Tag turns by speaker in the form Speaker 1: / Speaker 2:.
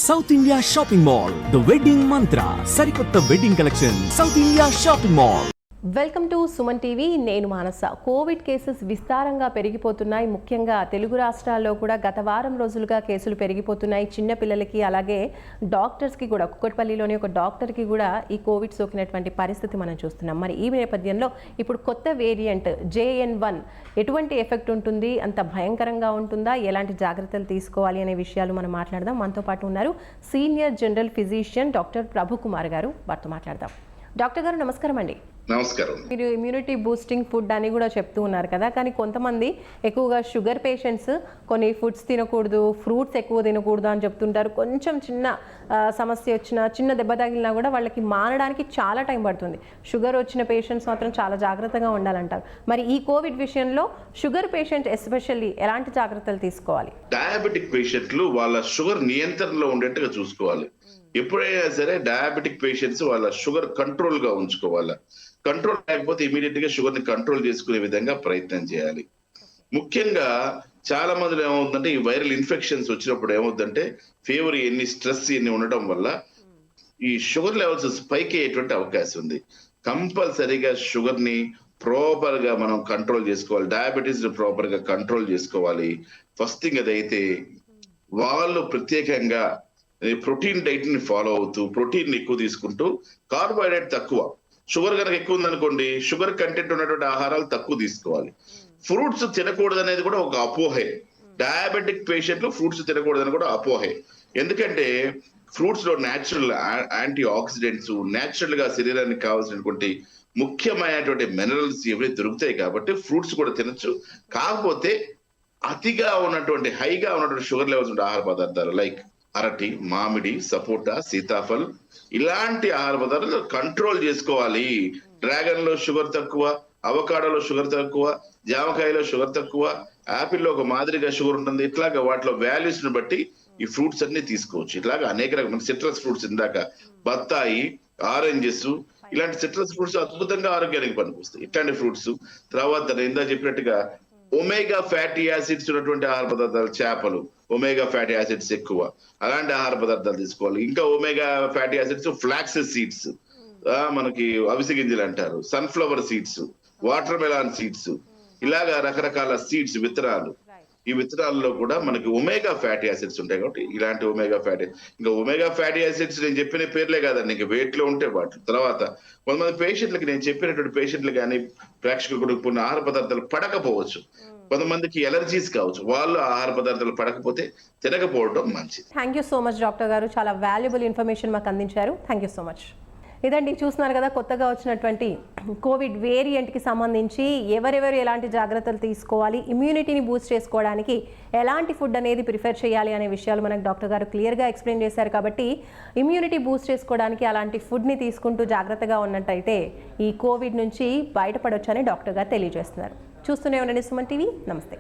Speaker 1: South India shopping mall, the wedding మంత్ర, సరికొత్త wedding collection, south India shopping mall.
Speaker 2: Welcome to Suman TV. నేను మానస. Covid cases విస్తారంగా పెరిగిపోతున్నాయి. ముఖ్యంగా తెలుగు రాష్ట్రాల్లో కూడా గత వారం రోజులుగా కేసులు పెరిగిపోతున్నాయి. చిన్న పిల్లలకి అలాగే డాక్టర్స్కి కూడా, కుక్కట్పల్లిలోని ఒక డాక్టర్కి కూడా ఈ కోవిడ్ సోకినటువంటి పరిస్థితి మనం చూస్తున్నాం. మరి ఈ నేపథ్యంలో ఇప్పుడు కొత్త వేరియంట్ JN1 ఎటువంటి ఎఫెక్ట్ ఉంటుంది, అంత భయంకరంగా ఉంటుందా, ఎలాంటి జాగ్రత్తలు తీసుకోవాలి అనే విషయాలు మనం మాట్లాడదాం. మనతో పాటు ఉన్నారు సీనియర్ జనరల్ ఫిజిషియన్ డాక్టర్ ప్రభు కుమార్ గారు. వారితో మాట్లాడదాం. డాక్టర్ గారు నమస్కారం అండి.
Speaker 3: నమస్కారం.
Speaker 2: మీరు ఇమ్యూనిటీ బూస్టింగ్ ఫుడ్ అని కూడా చెప్తూ ఉన్నారు కదా, కానీ కొంతమంది ఎక్కువగా షుగర్ పేషెంట్స్ కొన్ని ఫుడ్స్ తినకూడదు, ఫ్రూట్స్ ఎక్కువ తినకూడదు అని చెప్తుంటారు. కొంచెం చిన్న సమస్య వచ్చినా, చిన్న దెబ్బ తగిలినా కూడా వాళ్ళకి మానడానికి చాలా టైం పడుతుంది. షుగర్ వచ్చిన పేషెంట్స్ మాత్రం చాలా జాగ్రత్తగా ఉండాలంటారు. మరి ఈ కోవిడ్ విషయంలో షుగర్ పేషెంట్ ఎస్పెషల్లీ ఎలాంటి జాగ్రత్తలు తీసుకోవాలి?
Speaker 3: డయాబెటిక్ పేషెంట్లు వాళ్ళ షుగర్ నియంత్రణలో ఉండేట్టుగా చూసుకోవాలి. ఎప్పుడైనా సరే డయాబెటిక్ పేషెంట్స్ వాళ్ళ షుగర్ కంట్రోల్ గా ఉంచుకోవాలి. కంట్రోల్ లేకపోతే ఇమీడియట్ గా షుగర్ ని కంట్రోల్ చేసుకునే విధంగా ప్రయత్నం చేయాలి. ముఖ్యంగా చాలా మందిలో ఏమవుతుందంటే, ఈ వైరల్ ఇన్ఫెక్షన్స్ వచ్చినప్పుడు ఏమవుతుందంటే, ఫీవర్ ఎన్ని, స్ట్రెస్ ఎన్ని ఉండటం వల్ల ఈ షుగర్ లెవెల్స్ స్పైక్ అయ్యేటువంటి అవకాశం ఉంది. కంపల్సరీగా షుగర్ ని ప్రాపర్ గా మనం కంట్రోల్ చేసుకోవాలి. డయాబెటీస్ ని ప్రాపర్ గా కంట్రోల్ చేసుకోవాలి. ఫస్ట్ థింగ్ అదైతే వాళ్ళు ప్రత్యేకంగా ప్రోటీన్ డైట్ ని ఫాలో అవుతూ, ప్రోటీన్ ఎక్కువ తీసుకుంటూ, కార్బోహైడ్రేట్ తక్కువ. షుగర్ కనుక ఎక్కువ ఉందనుకోండి, షుగర్ కంటెంట్ ఉన్నటువంటి ఆహారాలు తక్కువ తీసుకోవాలి. ఫ్రూట్స్ తినకూడదు అనేది కూడా ఒక అపోహే. డయాబెటిక్ పేషెంట్లు ఫ్రూట్స్ తినకూడదని కూడా అపోహే. ఎందుకంటే ఫ్రూట్స్ లో న్యాచురల్ యాంటీ ఆక్సిడెంట్స్, న్యాచురల్ గా శరీరానికి కావాల్సినటువంటి ముఖ్యమైనటువంటి మినరల్స్ ఇవన్నీ దొరుకుతాయి కాబట్టి ఫ్రూట్స్ కూడా తినొచ్చు. కాకపోతే అతిగా ఉన్నటువంటి, హైగా ఉన్నటువంటి షుగర్ లెవెల్స్ ఉండే ఆహార పదార్థాలు లైక్ అరటి, మామిడి, సపోటా, సీతాఫల్, ఇలాంటి ఆహార పదార్థాలు కంట్రోల్ చేసుకోవాలి. డ్రాగన్ లో షుగర్ తక్కువ, అవకాడోలో షుగర్ తక్కువ, జామకాయలో షుగర్ తక్కువ, యాపిల్లో ఒక మాదిరిగా షుగర్ ఉంటుంది. ఇట్లాగా వాటిలో వాల్యూస్ ని బట్టి ఈ ఫ్రూట్స్ అన్ని తీసుకోవచ్చు. ఇట్లాగా అనేక రకమైన సిట్రస్ ఫ్రూట్స్, ఇందాక బత్తాయి, ఆరెంజెస్, ఇలాంటి సిట్రస్ ఫ్రూట్స్ అద్భుతంగా ఆరోగ్యానికి పనికొస్తాయి. ఇట్లాంటి ఫ్రూట్స్. తర్వాత ఇందా చెప్పినట్టుగా ఒమేగా ఫ్యాటీ యాసిడ్స్ ఉన్నటువంటి ఆహార పదార్థాలు, చేపలు, ఒమేగా ఫ్యాటీ యాసిడ్స్ ఎక్కువ, అలాంటి ఆహార పదార్థాలు తీసుకోవాలి. ఇంకా omega fatty acids flax seeds, మనకి అవిసె గింజలు అంటారు, sunflower seeds, water melon seeds, ఇలాగా రకరకాల సీడ్స్, విత్తనాలు. ఈ విత్తనాల్లో కూడా మనకి ఒమేగా ఫ్యాటీ యాసిడ్స్ ఉంటాయి. కాబట్టి ఇలాంటి ఒమేగా ఫ్యాటీ, ఇంకా ఒమేగా ఫ్యాటీ యాసిడ్స్ నేను చెప్పిన పేర్లే కాదండి, ఇంకా వెయిట్ లో ఉంటే వాటి తర్వాత కొంతమంది పేషెంట్లకి, నేను చెప్పినటువంటి పేషెంట్లు కానీ ప్రేక్షకులు కూడా కొన్ని ఆహార పదార్థాలు పడకపోవచ్చు. కొంతమందికి ఎలర్జీస్ కావచ్చు. వాళ్ళు ఆహార పదార్థాలు పడకపోతే తినకపోవడం మంచిది.
Speaker 2: Thank you so much doctor గారు. చాలా వాల్యుబుల్ ఇన్ఫర్మేషన్ మాకు అందించారు. Thank you so much. ఇదండి, చూస్తున్నారు కదా, కొత్తగా వచ్చినటువంటి కోవిడ్ వేరియంట్కి సంబంధించి ఎవరెవరు ఎలాంటి జాగ్రత్తలు తీసుకోవాలి, ఇమ్యూనిటీని బూస్ట్ చేసుకోవడానికి ఎలాంటి ఫుడ్ అనేది ప్రిఫర్ చేయాలి అనే విషయాలు మనకు డాక్టర్ గారు క్లియర్గా ఎక్స్ప్లెయిన్ చేశారు. కాబట్టి ఇమ్యూనిటీ బూస్ట్ చేసుకోవడానికి అలాంటి ఫుడ్ని తీసుకుంటూ జాగ్రత్తగా ఉన్నట్టయితే ఈ కోవిడ్ నుంచి బయటపడొచ్చని డాక్టర్ గారు తెలియజేస్తున్నారు. చూస్తూనే ఉండండి సుమన్ టీవీ. నమస్తే.